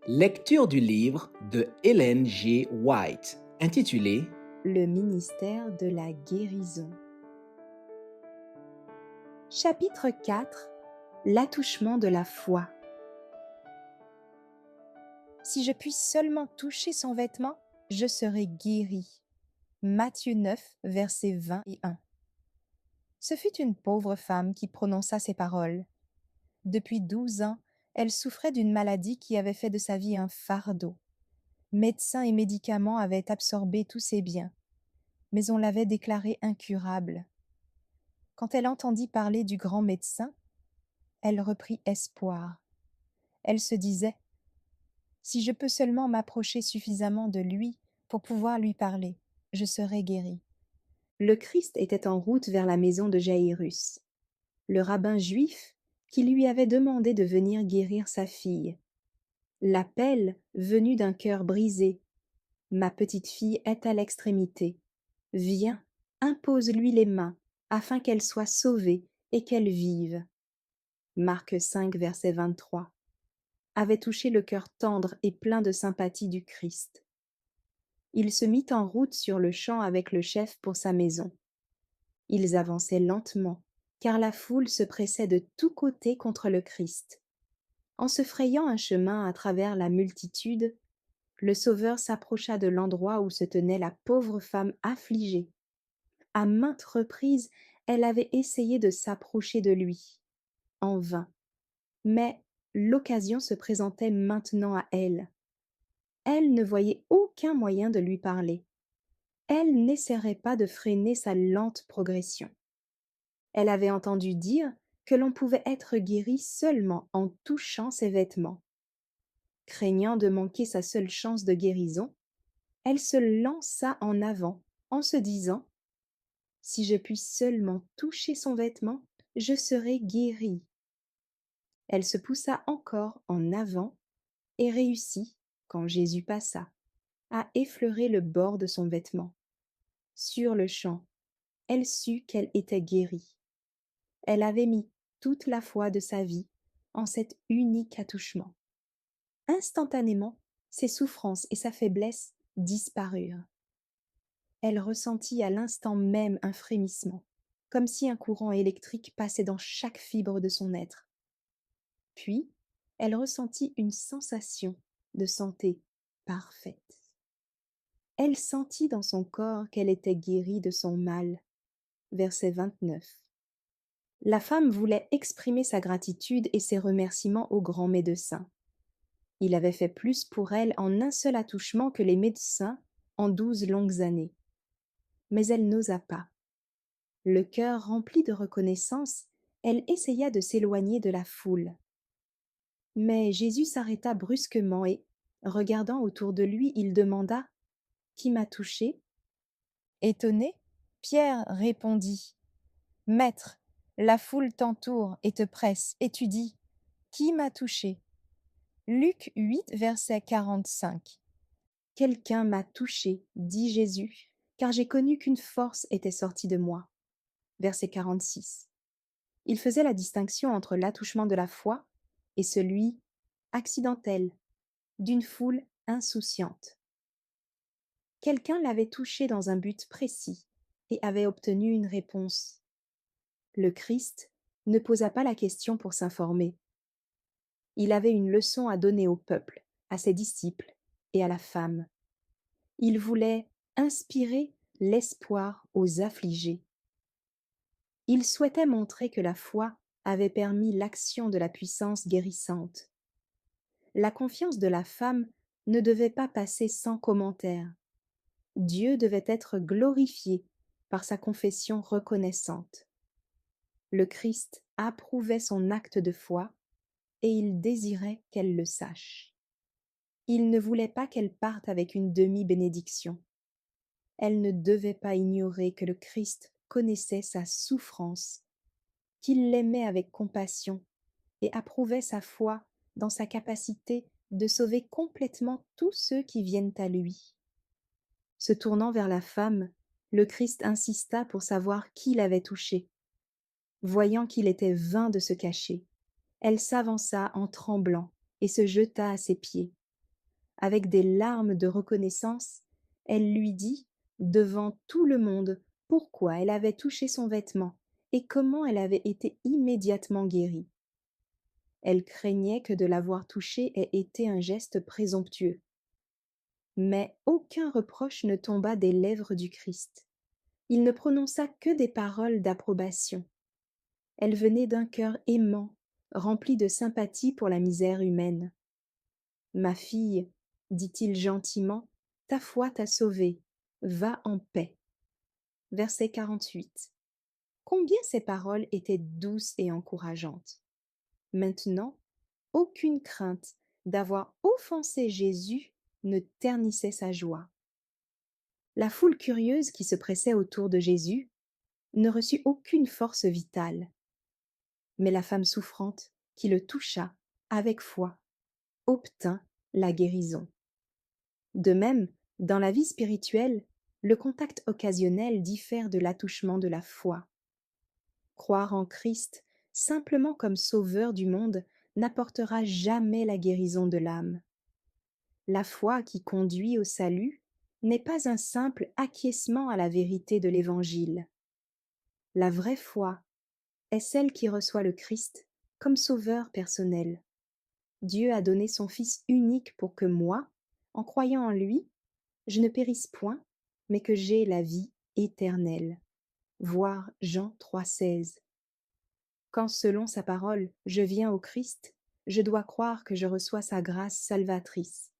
Lecture du livre de Ellen G. White, intitulé Le ministère de la guérison. Chapitre 4. L'attouchement de la foi. Si je puis seulement toucher son vêtement, je serai guéri. Matthieu 9, versets 20 et 1. Ce fut une pauvre femme qui prononça ces paroles. Depuis 12 ans, elle souffrait d'une maladie qui avait fait de sa vie un fardeau. Médecins et médicaments avaient absorbé tous ses biens, mais on l'avait déclarée incurable. Quand elle entendit parler du grand médecin, elle reprit espoir. Elle se disait : « Si je peux seulement m'approcher suffisamment de lui pour pouvoir lui parler, je serai guérie. » Le Christ était en route vers la maison de Jaïrus, le rabbin juif qui lui avait demandé de venir guérir sa fille. L'appel venu d'un cœur brisé : « Ma petite fille est à l'extrémité. Viens, impose-lui les mains, afin qu'elle soit sauvée et qu'elle vive. » Marc 5, verset 23, avait touché le cœur tendre et plein de sympathie du Christ. Il se mit en route sur-le-champ avec le chef pour sa maison. Ils avançaient lentement, car la foule se pressait de tous côtés contre le Christ. En se frayant un chemin à travers la multitude, le Sauveur s'approcha de l'endroit où se tenait la pauvre femme affligée. À maintes reprises, elle avait essayé de s'approcher de lui. En vain. Mais l'occasion se présentait maintenant à elle. Elle ne voyait aucun moyen de lui parler. Elle n'essaierait pas de freiner sa lente progression. Elle avait entendu dire que l'on pouvait être guéri seulement en touchant ses vêtements. Craignant de manquer sa seule chance de guérison, elle se lança en avant en se disant : « Si je puis seulement toucher son vêtement, je serai guérie. » Elle se poussa encore en avant et réussit, quand Jésus passa, à effleurer le bord de son vêtement. Sur-le-champ, elle sut qu'elle était guérie. Elle avait mis toute la foi de sa vie en cet unique attouchement. Instantanément, ses souffrances et sa faiblesse disparurent. Elle ressentit à l'instant même un frémissement, comme si un courant électrique passait dans chaque fibre de son être. Puis, elle ressentit une sensation de santé parfaite. Elle sentit dans son corps qu'elle était guérie de son mal. Verset 29. La femme voulait exprimer sa gratitude et ses remerciements au grand médecin. Il avait fait plus pour elle en un seul attouchement que les médecins en 12 longues années. Mais elle n'osa pas. Le cœur rempli de reconnaissance, elle essaya de s'éloigner de la foule. Mais Jésus s'arrêta brusquement et, regardant autour de lui, il demanda : « Qui m'a touché ? » Étonné, Pierre répondit : « Maître, la foule t'entoure et te presse, et tu dis : Qui m'a touché ? » Luc 8, verset 45. « Quelqu'un m'a touché, dit Jésus, car j'ai connu qu'une force était sortie de moi. » Verset 46. Il faisait la distinction entre l'attouchement de la foi et celui accidentel d'une foule insouciante. Quelqu'un l'avait touché dans un but précis et avait obtenu une réponse. Le Christ ne posa pas la question pour s'informer. Il avait une leçon à donner au peuple, à ses disciples et à la femme. Il voulait inspirer l'espoir aux affligés. Il souhaitait montrer que la foi avait permis l'action de la puissance guérissante. La confiance de la femme ne devait pas passer sans commentaire. Dieu devait être glorifié par sa confession reconnaissante. Le Christ approuvait son acte de foi et il désirait qu'elle le sache. Il ne voulait pas qu'elle parte avec une demi-bénédiction. Elle ne devait pas ignorer que le Christ connaissait sa souffrance, qu'il l'aimait avec compassion et approuvait sa foi dans sa capacité de sauver complètement tous ceux qui viennent à lui. Se tournant vers la femme, le Christ insista pour savoir qui l'avait touchée. Voyant qu'il était vain de se cacher, elle s'avança en tremblant et se jeta à ses pieds. Avec des larmes de reconnaissance, elle lui dit, devant tout le monde, pourquoi elle avait touché son vêtement et comment elle avait été immédiatement guérie. Elle craignait que de l'avoir touché ait été un geste présomptueux. Mais aucun reproche ne tomba des lèvres du Christ. Il ne prononça que des paroles d'approbation. Elles venaient d'un cœur aimant, rempli de sympathie pour la misère humaine. Ma fille, dit-il gentiment, ta foi t'a sauvée, va en paix. Verset 48. Combien ces paroles étaient douces et encourageantes. Maintenant, aucune crainte d'avoir offensé Jésus ne ternissait sa joie. La foule curieuse qui se pressait autour de Jésus ne reçut aucune force vitale. Mais la femme souffrante, qui le toucha avec foi, obtint la guérison. De même, dans la vie spirituelle, le contact occasionnel diffère de l'attouchement de la foi. Croire en Christ simplement comme sauveur du monde n'apportera jamais la guérison de l'âme. La foi qui conduit au salut n'est pas un simple acquiescement à la vérité de l'Évangile. La vraie foi est celle qui reçoit le Christ comme sauveur personnel. Dieu a donné son Fils unique pour que moi, en croyant en lui, je ne périsse point, mais que j'aie la vie éternelle. Voir Jean 3,16. Quand, selon sa parole, je viens au Christ, je dois croire que je reçois sa grâce salvatrice.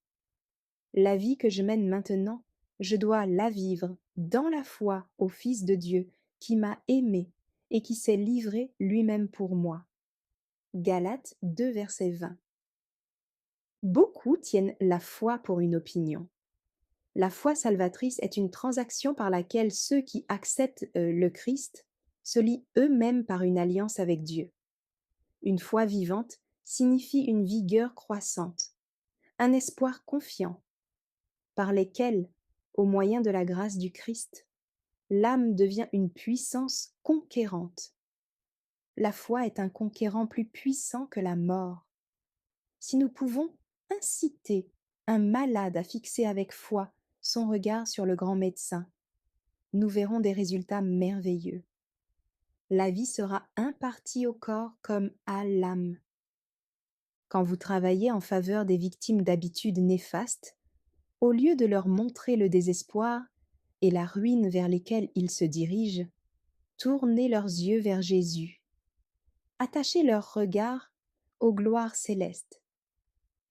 La vie que je mène maintenant, je dois la vivre dans la foi au Fils de Dieu qui m'a aimé et qui s'est livré lui-même pour moi. Galates 2, verset 20. Beaucoup tiennent la foi pour une opinion. La foi salvatrice est une transaction par laquelle ceux qui acceptent le Christ se lient eux-mêmes par une alliance avec Dieu. Une foi vivante signifie une vigueur croissante, un espoir confiant, par lesquels, au moyen de la grâce du Christ, l'âme devient une puissance conquérante. La foi est un conquérant plus puissant que la mort. Si nous pouvons inciter un malade à fixer avec foi son regard sur le grand médecin, nous verrons des résultats merveilleux. La vie sera impartie au corps comme à l'âme. Quand vous travaillez en faveur des victimes d'habitudes néfastes, au lieu de leur montrer le désespoir et la ruine vers lesquels ils se dirigent, tournez leurs yeux vers Jésus. Attachez leur regard aux gloires célestes.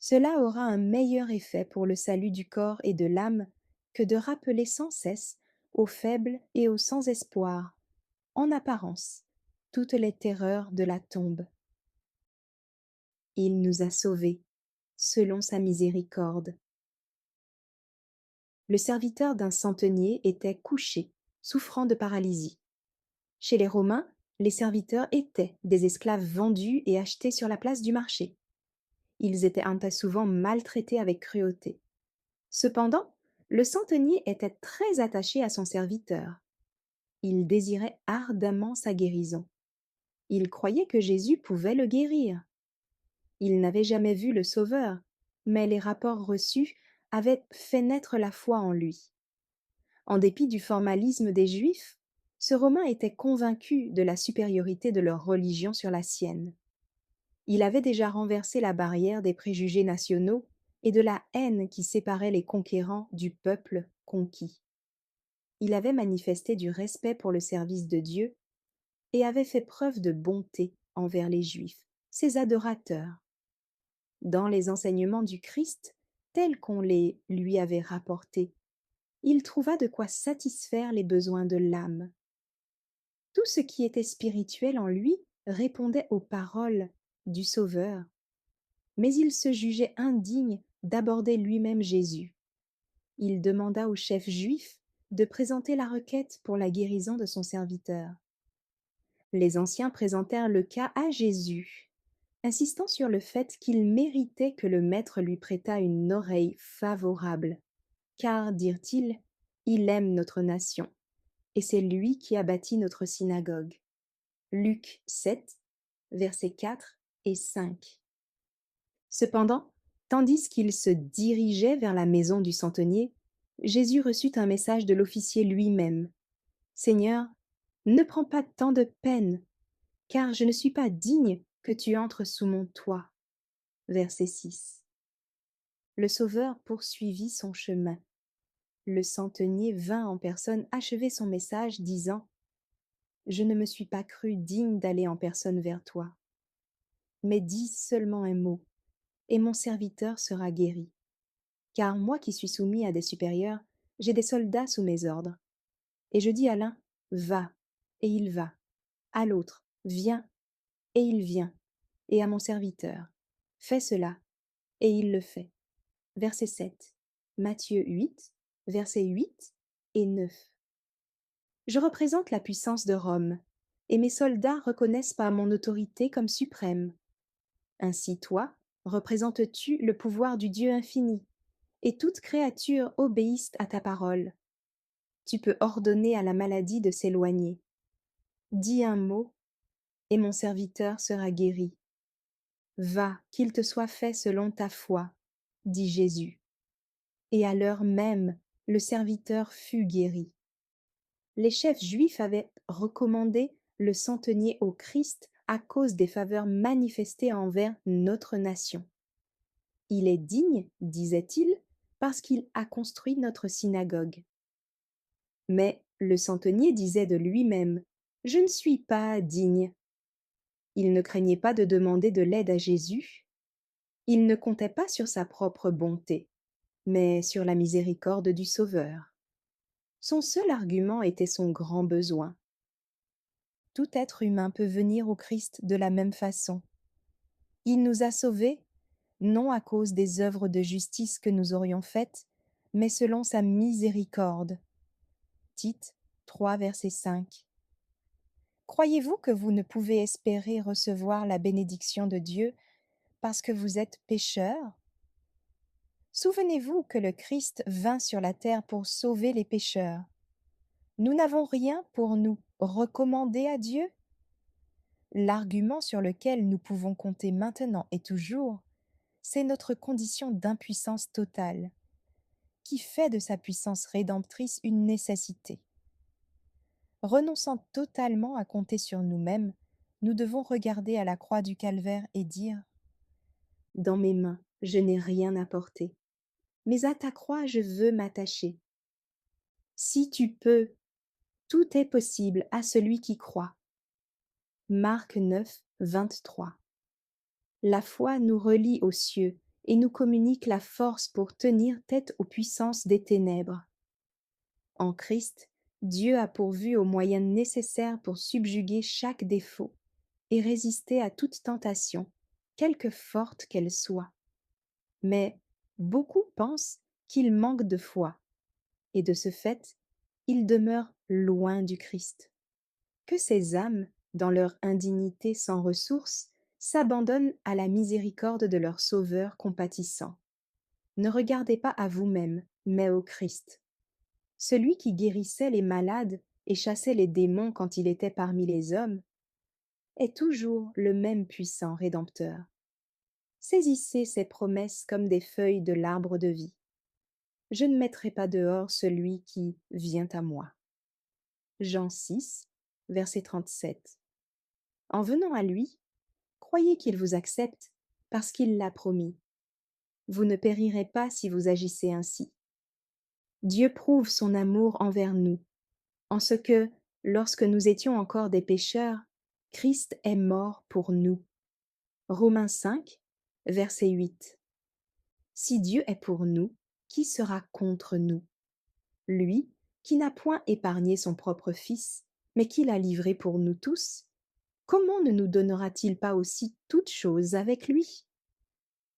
Cela aura un meilleur effet pour le salut du corps et de l'âme que de rappeler sans cesse aux faibles et aux sans espoir, en apparence, toutes les terreurs de la tombe. Il nous a sauvés, selon sa miséricorde. Le serviteur d'un centenier était couché, souffrant de paralysie. Chez les Romains, les serviteurs étaient des esclaves vendus et achetés sur la place du marché. Ils étaient un tas souvent maltraités avec cruauté. Cependant, le centenier était très attaché à son serviteur. Il désirait ardemment sa guérison. Il croyait que Jésus pouvait le guérir. Il n'avait jamais vu le Sauveur, mais les rapports reçus avaient fait naître la foi en lui. En dépit du formalisme des Juifs, ce Romain était convaincu de la supériorité de leur religion sur la sienne. Il avait déjà renversé la barrière des préjugés nationaux et de la haine qui séparait les conquérants du peuple conquis. Il avait manifesté du respect pour le service de Dieu et avait fait preuve de bonté envers les Juifs, ses adorateurs. Dans les enseignements du Christ, tels qu'on les lui avait rapportés, il trouva de quoi satisfaire les besoins de l'âme. Tout ce qui était spirituel en lui répondait aux paroles du Sauveur, mais il se jugeait indigne d'aborder lui-même Jésus. Il demanda au chef juif de présenter la requête pour la guérison de son serviteur. Les anciens présentèrent le cas à Jésus, insistant sur le fait qu'il méritait que le maître lui prêtât une oreille favorable, car, dirent-ils, il aime notre nation, et c'est lui qui a bâti notre synagogue. Luc 7, versets 4 et 5. Cependant, Tandis qu'il se dirigeait vers la maison du centenier, Jésus reçut un message de l'officier lui-même. Seigneur, ne prends pas tant de peine, car je ne suis pas digne que tu entres sous mon toit. Verset 6. Le Sauveur poursuivit son chemin. Le centenier vint en personne achever son message, disant: Je ne me suis pas cru digne d'aller en personne vers toi. Mais dis seulement un mot, et mon serviteur sera guéri. Car moi qui suis soumis à des supérieurs, j'ai des soldats sous mes ordres. Et je dis à l'un: Va, et il va. À l'autre: Viens, et il vient. Et à mon serviteur: Fais cela, et il le fait. Verset 7. Matthieu 8, versets 8 et 9. Je représente la puissance de Rome, et mes soldats reconnaissent par mon autorité comme suprême. Ainsi toi, représentes-tu le pouvoir du Dieu infini, et toute créature obéisse à ta parole. Tu peux ordonner à la maladie de s'éloigner. Dis un mot, et mon serviteur sera guéri. Va, qu'il te soit fait selon ta foi, dit Jésus. Et à l'heure même, le serviteur fut guéri. Les chefs juifs avaient recommandé le centenier au Christ à cause des faveurs manifestées envers notre nation. Il est digne, disait-il, parce qu'il a construit notre synagogue. Mais le centenier disait de lui-même: Je ne suis pas digne. Il ne craignait pas de demander de l'aide à Jésus. Il ne comptait pas sur sa propre bonté, mais sur la miséricorde du Sauveur. Son seul argument était son grand besoin. Tout être humain peut venir au Christ de la même façon. Il nous a sauvés, non à cause des œuvres de justice que nous aurions faites, mais selon sa miséricorde. Tite 3, verset 5. Croyez-vous que vous ne pouvez espérer recevoir la bénédiction de Dieu parce que vous êtes pécheurs? Souvenez-vous que le Christ vint sur la terre pour sauver les pécheurs. Nous n'avons rien pour nous recommander à Dieu. L'argument sur lequel nous pouvons compter maintenant et toujours, c'est notre condition d'impuissance totale, qui fait de sa puissance rédemptrice une nécessité. Renonçant totalement à compter sur nous-mêmes, nous devons regarder à la croix du Calvaire et dire: Dans mes mains, je n'ai rien à porter, mais à ta croix je veux m'attacher. Si tu peux, tout est possible à celui qui croit. Marc 9, 23. La foi nous relie aux cieux et nous communique la force pour tenir tête aux puissances des ténèbres. En Christ, Dieu a pourvu aux moyens nécessaires pour subjuguer chaque défaut et résister à toute tentation, quelque forte qu'elle soit. Mais beaucoup pensent qu'ils manquent de foi, et de ce fait, ils demeurent loin du Christ. Que ces âmes, dans leur indignité sans ressources, s'abandonnent à la miséricorde de leur Sauveur compatissant. Ne regardez pas à vous-même, mais au Christ. Celui qui guérissait les malades et chassait les démons quand il était parmi les hommes est toujours le même puissant Rédempteur. Saisissez ces promesses comme des feuilles de l'arbre de vie. Je ne mettrai pas dehors celui qui vient à moi. Jean 6, verset 37. En venant à lui, croyez qu'il vous accepte parce qu'il l'a promis. Vous ne périrez pas si vous agissez ainsi. Dieu prouve son amour envers nous, en ce que, lorsque nous étions encore des pécheurs, Christ est mort pour nous. Romains 5, verset 8. Si Dieu est pour nous, qui sera contre nous? Lui, qui n'a point épargné son propre Fils, mais qui l'a livré pour nous tous, comment ne nous donnera-t-il pas aussi toutes choses avec lui?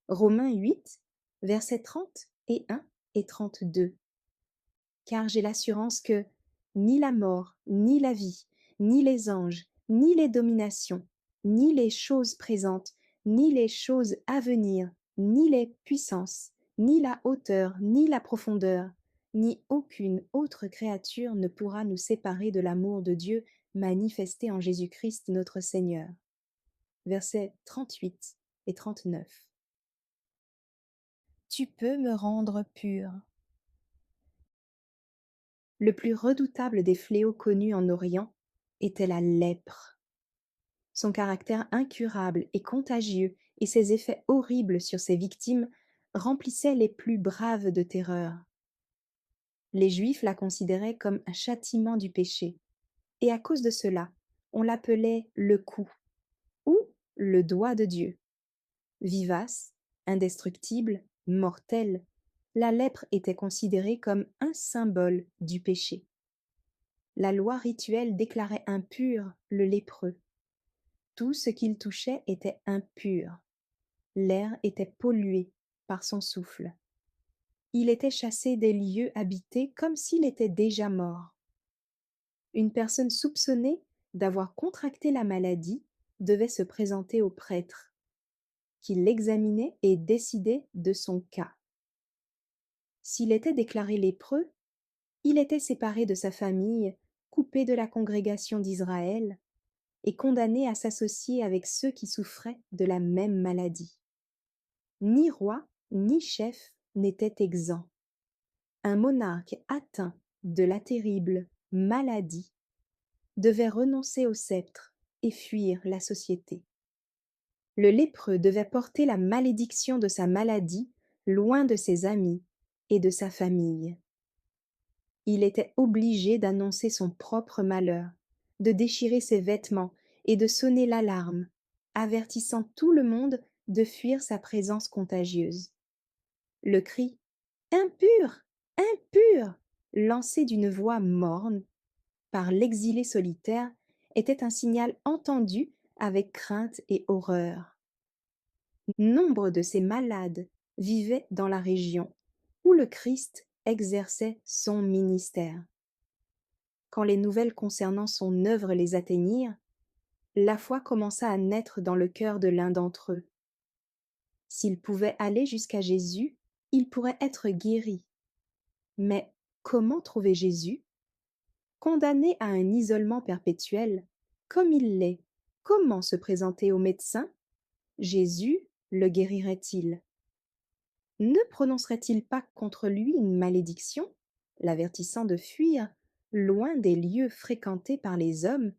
Romains 8, versets 30 et 1 et 32. Car j'ai l'assurance que ni la mort, ni la vie, ni les anges, ni les dominations, ni les choses présentes, ni les choses à venir, ni les puissances, ni la hauteur, ni la profondeur, ni aucune autre créature ne pourra nous séparer de l'amour de Dieu manifesté en Jésus-Christ notre Seigneur. Versets 38 et 39. tu peux me rendre pur. Le plus redoutable des fléaux connus en Orient était la lèpre. Son caractère incurable et contagieux et ses effets horribles sur ses victimes remplissaient les plus braves de terreur. Les Juifs la considéraient comme un châtiment du péché, et à cause de cela, on l'appelait le coup ou le doigt de Dieu. Vivace, indestructible, mortelle, la lèpre était considérée comme un symbole du péché. La loi rituelle déclarait impur le lépreux. Tout ce qu'il touchait était impur. L'air était pollué par son souffle. Il était chassé des lieux habités comme s'il était déjà mort. Une personne soupçonnée d'avoir contracté la maladie devait se présenter au prêtre, qui l'examinait et décidait de son cas. S'il était déclaré lépreux, il était séparé de sa famille, coupé de la congrégation d'Israël et condamné à s'associer avec ceux qui souffraient de la même maladie. Ni roi ni chef n'était exempt. Un monarque atteint de la terrible maladie devait renoncer au sceptre et fuir la société. Le lépreux devait porter la malédiction de sa maladie loin de ses amis et de sa famille. Il était obligé d'annoncer son propre malheur, de déchirer ses vêtements et de sonner l'alarme, avertissant tout le monde de fuir sa présence contagieuse. Le cri « Impur! Impur !» lancé d'une voix morne par l'exilé solitaire était un signal entendu avec crainte et horreur. Nombre de ces malades vivaient dans la région où le Christ exerçait son ministère. Quand les nouvelles concernant son œuvre les atteignirent, la foi commença à naître dans le cœur de l'un d'entre eux. S'il pouvait aller jusqu'à Jésus, il pourrait être guéri. Mais comment trouver Jésus? Condamné à un isolement perpétuel, comme il l'est, comment se présenter au médecin? Jésus le guérirait-il? Ne prononcerait-il pas contre lui une malédiction, l'avertissant de fuir loin des lieux fréquentés par les hommes,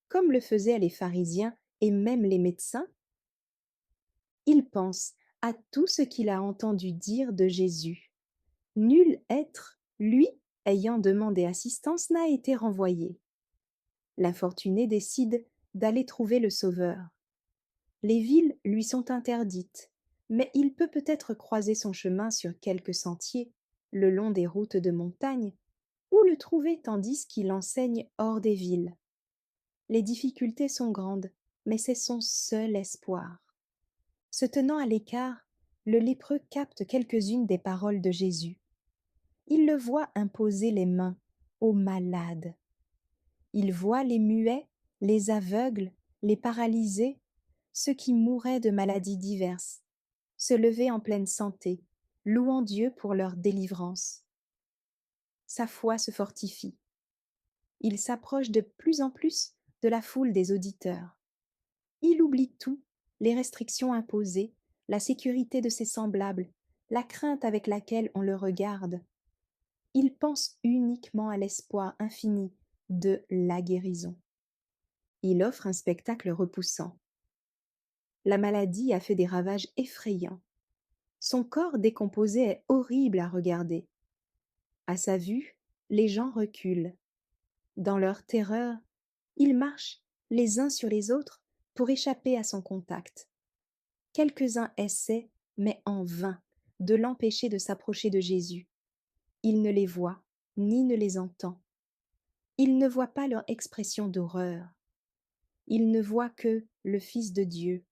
comme le faisaient les pharisiens et même les médecins? Il pense à tout ce qu'il a entendu dire de Jésus. Nul être, lui, ayant demandé assistance, n'a été renvoyé. L'infortuné décide d'aller trouver le Sauveur. Les villes lui sont interdites, mais il peut peut-être croiser son chemin sur quelques sentiers, le long des routes de montagne, ou le trouver tandis qu'il enseigne hors des villes. Les difficultés sont grandes, mais c'est son seul espoir. Se tenant à l'écart, le lépreux capte quelques-unes des paroles de Jésus. Il le voit imposer les mains aux malades. Il voit les muets, les aveugles, les paralysés, ceux qui mouraient de maladies diverses, se lever en pleine santé, louant Dieu pour leur délivrance. Sa foi se fortifie. Il s'approche de plus en plus de la foule des auditeurs. Il oublie tout, les restrictions imposées, la sécurité de ses semblables, la crainte avec laquelle on le regarde. Il pense uniquement à l'espoir infini de la guérison. Il offre un spectacle repoussant. La maladie a fait des ravages effrayants. Son corps décomposé est horrible à regarder. À sa vue, les gens reculent. Dans leur terreur, ils marchent les uns sur les autres pour échapper à son contact. Quelques-uns essaient, mais en vain, de l'empêcher de s'approcher de Jésus. Il ne les voit, ni ne les entend. Il ne voit pas leur expression d'horreur. Il ne voit que le Fils de Dieu.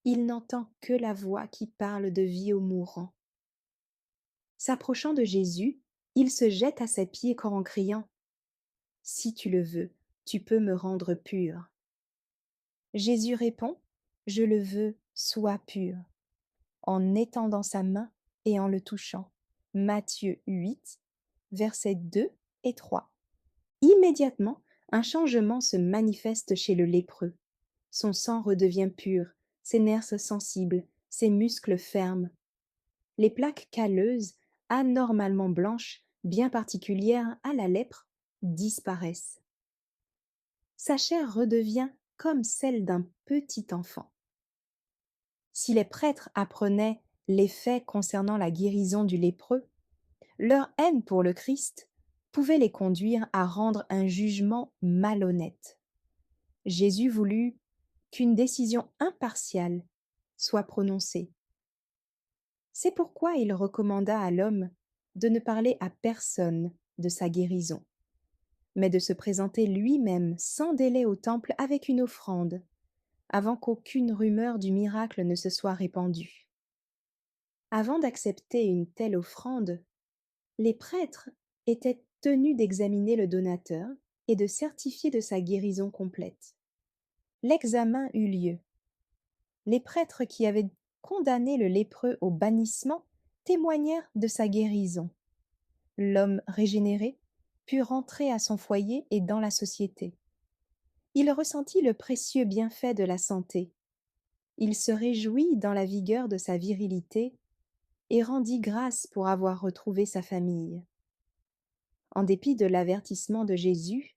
Il n'entend que la voix qui parle de vie aux mourants. S'approchant de Jésus, il se jette à ses pieds en criant « Si tu le veux, tu peux me rendre pur. » Jésus répond « Je le veux, sois pur », en étendant sa main et en le touchant. Matthieu 8, versets 2 et 3. Immédiatement, un changement se manifeste chez le lépreux. Son sang redevient pur, ses nerfs sensibles, ses muscles fermes. Les plaques calleuses, anormalement blanches, bien particulières à la lèpre, disparaissent. Sa chair redevient comme celle d'un petit enfant. Si les prêtres apprenaient les faits concernant la guérison du lépreux, leur haine pour le Christ pouvait les conduire à rendre un jugement malhonnête. Jésus voulut qu'une décision impartiale soit prononcée. C'est pourquoi il recommanda à l'homme de ne parler à personne de sa guérison, mais de se présenter lui-même sans délai au temple avec une offrande, avant qu'aucune rumeur du miracle ne se soit répandue. Avant d'accepter une telle offrande, les prêtres étaient tenus d'examiner le donateur et de certifier de sa guérison complète. L'examen eut lieu. Les prêtres qui avaient condamné le lépreux au bannissement témoignèrent de sa guérison. L'homme régénéré put rentrer à son foyer et dans la société. Il ressentit le précieux bienfait de la santé. Il se réjouit dans la vigueur de sa virilité et rendit grâce pour avoir retrouvé sa famille. En dépit de l'avertissement de Jésus,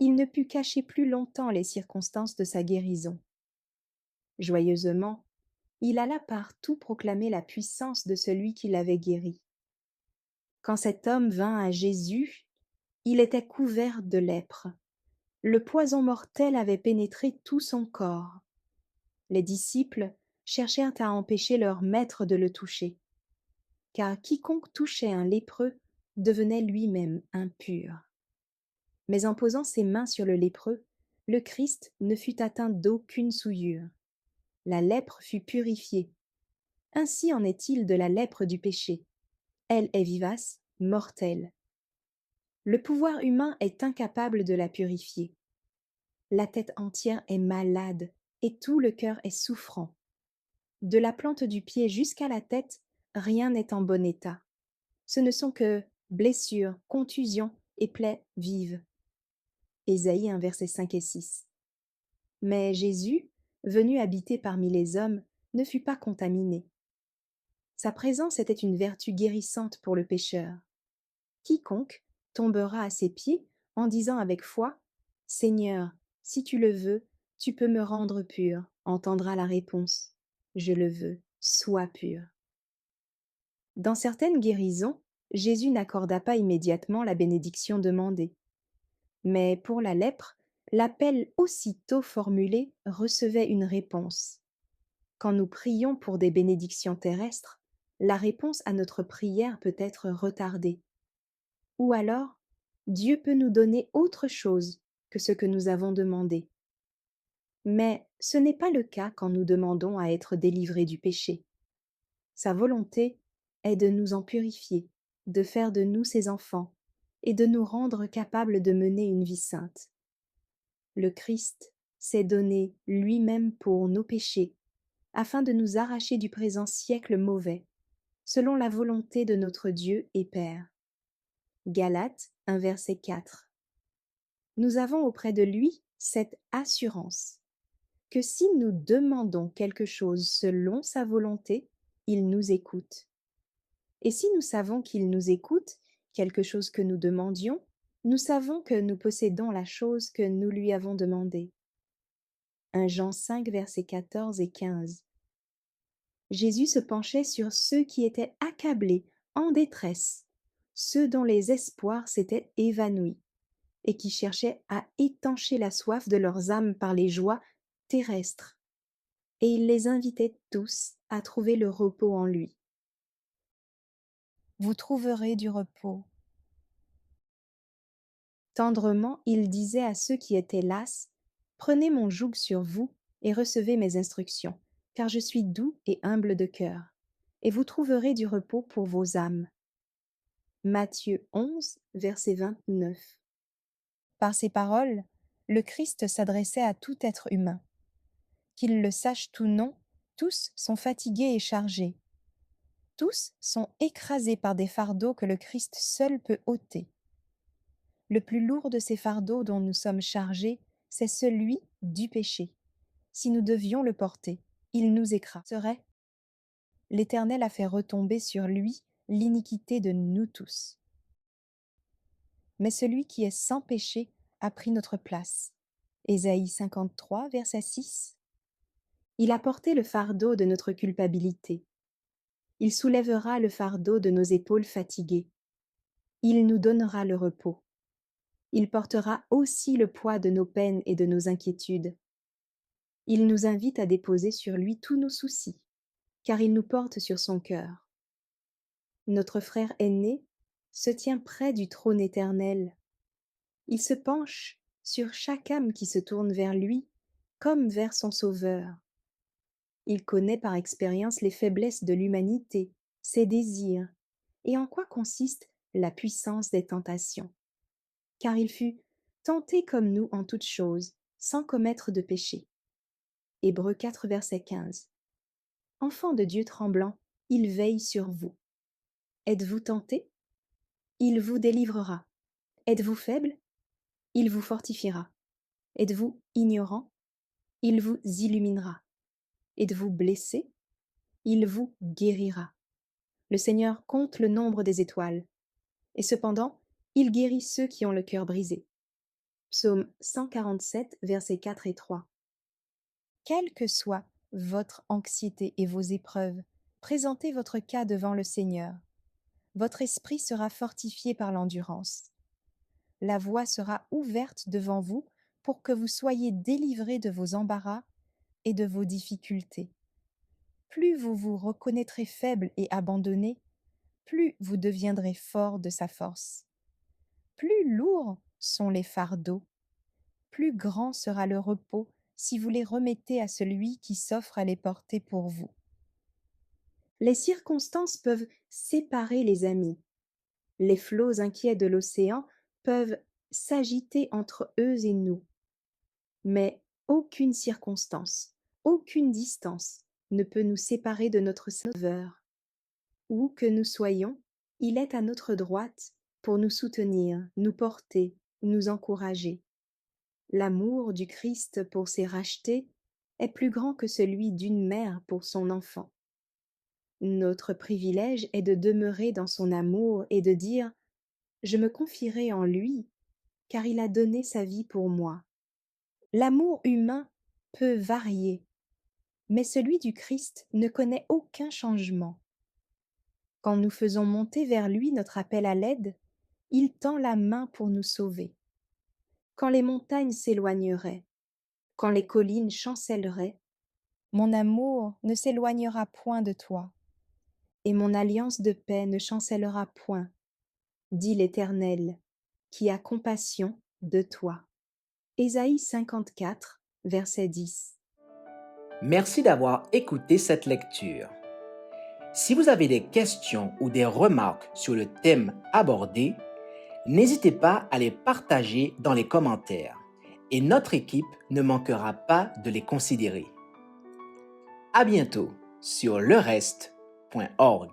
il ne put cacher plus longtemps les circonstances de sa guérison. Joyeusement, il alla partout proclamer la puissance de celui qui l'avait guéri. Quand cet homme vint à Jésus, il était couvert de lèpre. Le poison mortel avait pénétré tout son corps. Les disciples cherchèrent à empêcher leur maître de le toucher, car quiconque touchait un lépreux devenait lui-même impur. Mais en posant ses mains sur le lépreux, le Christ ne fut atteint d'aucune souillure. La lèpre fut purifiée. Ainsi en est-il de la lèpre du péché. Elle est vivace, mortelle. Le pouvoir humain est incapable de la purifier. La tête entière est malade et tout le cœur est souffrant. De la plante du pied jusqu'à la tête, rien n'est en bon état. Ce ne sont que blessures, contusions et plaies vives. Ésaïe 1, versets 5 et 6. Mais Jésus, venu habiter parmi les hommes, ne fut pas contaminé. Sa présence était une vertu guérissante pour le pécheur. Quiconque tombera à ses pieds en disant avec foi « Seigneur, si tu le veux, tu peux me rendre pur », entendra la réponse « Je le veux, sois pur ». Dans certaines guérisons, Jésus n'accorda pas immédiatement la bénédiction demandée. Mais pour la lèpre, l'appel aussitôt formulé recevait une réponse. Quand nous prions pour des bénédictions terrestres, la réponse à notre prière peut être retardée. Ou alors, Dieu peut nous donner autre chose que ce que nous avons demandé. Mais ce n'est pas le cas quand nous demandons à être délivrés du péché. Sa volonté est de nous en purifier, de faire de nous ses enfants et de nous rendre capables de mener une vie sainte. Le Christ s'est donné lui-même pour nos péchés, afin de nous arracher du présent siècle mauvais, selon la volonté de notre Dieu et Père. Galates 1, verset 4. Nous avons auprès de lui cette assurance que si nous demandons quelque chose selon sa volonté, il nous écoute. Et si nous savons qu'il nous écoute, quelque chose que nous demandions, nous savons que nous possédons la chose que nous lui avons demandée. 1 Jean 5, versets 14 et 15. Jésus se penchait sur ceux qui étaient accablés, en détresse, ceux dont les espoirs s'étaient évanouis, et qui cherchaient à étancher la soif de leurs âmes par les joies terrestres. Et il les invitait tous à trouver le repos en lui. Vous trouverez du repos. Tendrement, il disait à ceux qui étaient las, « Prenez mon joug sur vous et recevez mes instructions, car je suis doux et humble de cœur, et vous trouverez du repos pour vos âmes. » Matthieu 11, verset 29. Par ces paroles, le Christ s'adressait à tout être humain. Qu'ils le sachent ou non, tous sont fatigués et chargés. Tous sont écrasés par des fardeaux que le Christ seul peut ôter. Le plus lourd de ces fardeaux dont nous sommes chargés, c'est celui du péché. Si nous devions le porter, il nous écraserait. l'Éternel a fait retomber sur lui l'iniquité de nous tous. Mais celui qui est sans péché a pris notre place. Ésaïe 53, verset 6. Il a porté le fardeau de notre culpabilité. Il soulèvera le fardeau de nos épaules fatiguées. Il nous donnera le repos. Il portera aussi le poids de nos peines et de nos inquiétudes. Il nous invite à déposer sur lui tous nos soucis, car il nous porte sur son cœur. Notre frère aîné se tient près du trône éternel. Il se penche sur chaque âme qui se tourne vers lui, comme vers son Sauveur. Il connaît par expérience les faiblesses de l'humanité, ses désirs, et en quoi consiste la puissance des tentations. Car il fut tenté comme nous en toutes choses, sans commettre de péché. Hébreux 4, verset 15. Enfants de Dieu tremblant, il veille sur vous. Êtes-vous tenté? Il vous délivrera. Êtes-vous faible? Il vous fortifiera. Êtes-vous ignorant? Il vous illuminera. Êtes-vous blessé? Il vous guérira. Le Seigneur compte le nombre des étoiles, et cependant, il guérit ceux qui ont le cœur brisé. Psaume 147, versets 4 et 3. Quelle que soit votre anxiété et vos épreuves, présentez votre cas devant le Seigneur. Votre esprit sera fortifié par l'endurance. La voie sera ouverte devant vous pour que vous soyez délivrés de vos embarras et de vos difficultés. Plus vous vous reconnaîtrez faible et abandonné, plus vous deviendrez fort de sa force. Plus lourds sont les fardeaux, plus grand sera le repos si vous les remettez à celui qui s'offre à les porter pour vous. Les circonstances peuvent séparer les amis. Les flots inquiets de l'océan peuvent s'agiter entre eux et nous. Mais aucune circonstance, aucune distance ne peut nous séparer de notre Sauveur. Où que nous soyons, il est à notre droite pour nous soutenir, nous porter, nous encourager. L'amour du Christ pour ses rachetés est plus grand que celui d'une mère pour son enfant. Notre privilège est de demeurer dans son amour et de dire « Je me confierai en lui, car il a donné sa vie pour moi ». L'amour humain peut varier, mais celui du Christ ne connaît aucun changement. Quand nous faisons monter vers lui notre appel à l'aide, il tend la main pour nous sauver. Quand les montagnes s'éloigneraient, quand les collines chancelleraient, mon amour ne s'éloignera point de toi, et mon alliance de paix ne chancellera point, dit l'Éternel, qui a compassion de toi. Ésaïe 54, verset 10. Merci d'avoir écouté cette lecture. Si vous avez des questions ou des remarques sur le thème abordé, n'hésitez pas à les partager dans les commentaires et notre équipe ne manquera pas de les considérer. À bientôt sur lereste.org.